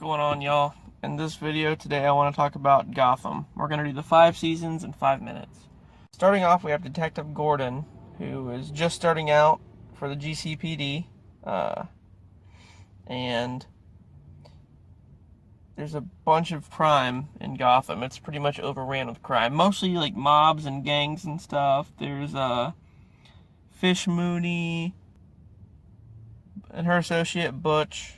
going on, y'all? In this video today I want to talk about Gotham. We're going to do the 5 seasons in 5 minutes. Starting off, we have Detective Gordon, who is just starting out for the GCPD, and there's a bunch of crime in Gotham. It's pretty much overran with crime, mostly like mobs and gangs and stuff. There's Fish Mooney and her associate Butch,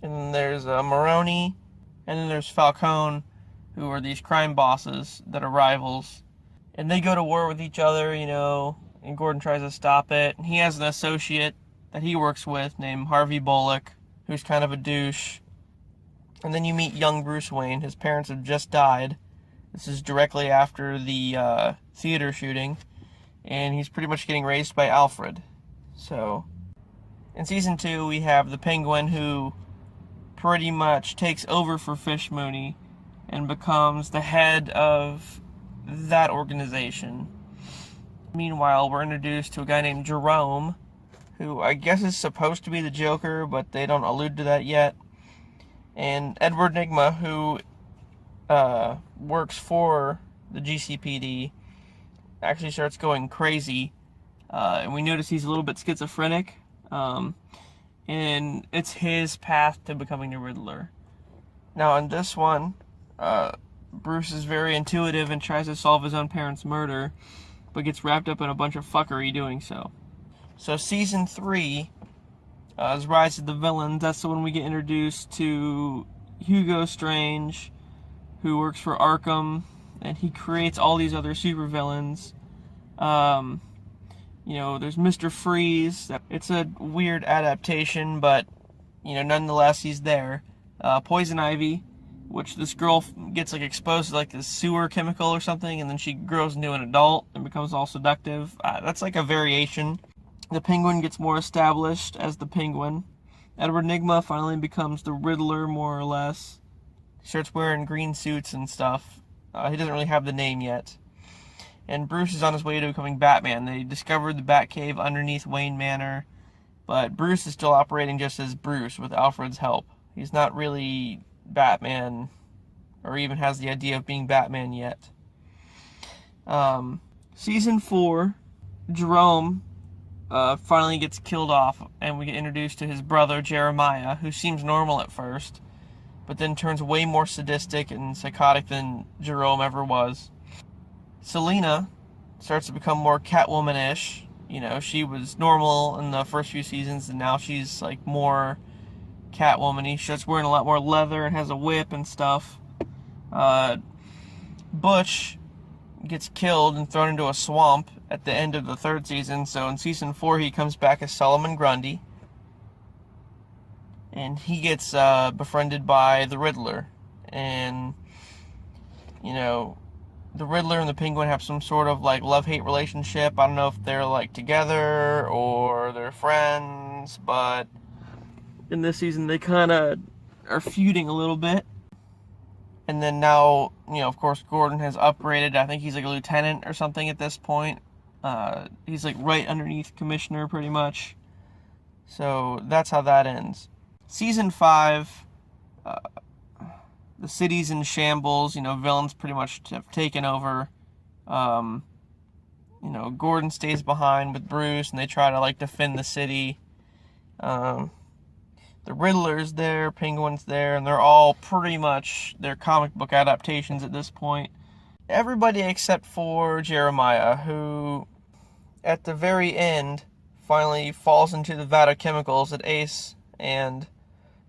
and then there's Maroney, and then there's Falcone, who are these crime bosses that are rivals, and they go to war with each other, and Gordon tries to stop it. And he has an associate that he works with named Harvey Bullock, who's kind of a douche. And then you meet young Bruce Wayne. His parents have just died. This is directly after the theater shooting, and he's pretty much getting raised by Alfred. So, in Season 2, we have the Penguin, who pretty much takes over for Fish Mooney and becomes the head of that organization. Meanwhile, we're introduced to a guy named Jerome, who I guess is supposed to be the Joker, but they don't allude to that yet. And Edward Nygma, who works for the GCPD, actually starts going crazy. And we notice he's a little bit schizophrenic. And it's his path to becoming the Riddler. Now, in this one, Bruce is very intuitive and tries to solve his own parents' murder, but gets wrapped up in a bunch of fuckery doing so. So Season 3 is Rise of the Villains. That's the one we get introduced to Hugo Strange, who works for Arkham, and he creates all these other supervillains. There's Mr. Freeze. It's a weird adaptation, but, nonetheless, he's there. Poison Ivy, which this girl gets, exposed to, this sewer chemical or something, and then she grows into an adult and becomes all seductive. That's a variation. The Penguin gets more established as the Penguin. Edward Nygma finally becomes the Riddler, more or less. He starts wearing green suits and stuff. He doesn't really have the name yet. And Bruce is on his way to becoming Batman. They discovered the Batcave underneath Wayne Manor, but Bruce is still operating just as Bruce with Alfred's help. He's not really Batman, or even has the idea of being Batman yet. Season 4, Jerome finally gets killed off, and we get introduced to his brother Jeremiah, who seems normal at first, but then turns way more sadistic and psychotic than Jerome ever was. Selina starts to become more Catwoman-ish. She was normal in the first few seasons, and now she's more Catwoman-y. She starts wearing a lot more leather and has a whip and stuff. Butch gets killed and thrown into a swamp at the end of the 3rd season, so in Season 4 he comes back as Solomon Grundy, and he gets befriended by the Riddler, and the Riddler and the Penguin have some sort of love-hate relationship. I don't know if they're together or they're friends, but in this season they kind of are feuding a little bit. And then now, of course, Gordon has upgraded. I think he's a lieutenant or something at this point. He's right underneath Commissioner pretty much. So that's how that ends. Season 5, the city's in shambles. Villains pretty much have taken over. Gordon stays behind with Bruce, and they try to defend the city. The Riddler's there, Penguin's there, and they're all pretty much their comic book adaptations at this point. Everybody except for Jeremiah, who at the very end finally falls into the vat of chemicals at Ace and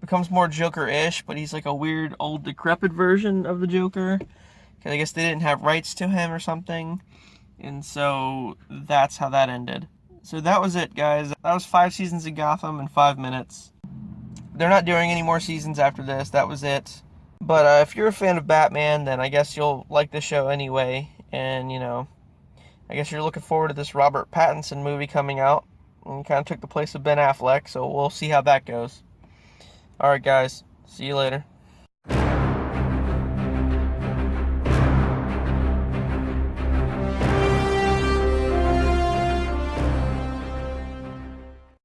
becomes more Joker-ish, but he's a weird old decrepit version of the Joker, because I guess they didn't have rights to him or something, and so that's how that ended. So that was it, guys. That was 5 seasons of Gotham in 5 minutes. They're not doing any more seasons after this. That was it. But if you're a fan of Batman, then I guess you'll like the show anyway, and I guess you're looking forward to this Robert Pattinson movie coming out, and he kind of took the place of Ben Affleck, so we'll see how that goes. Alright guys, see you later.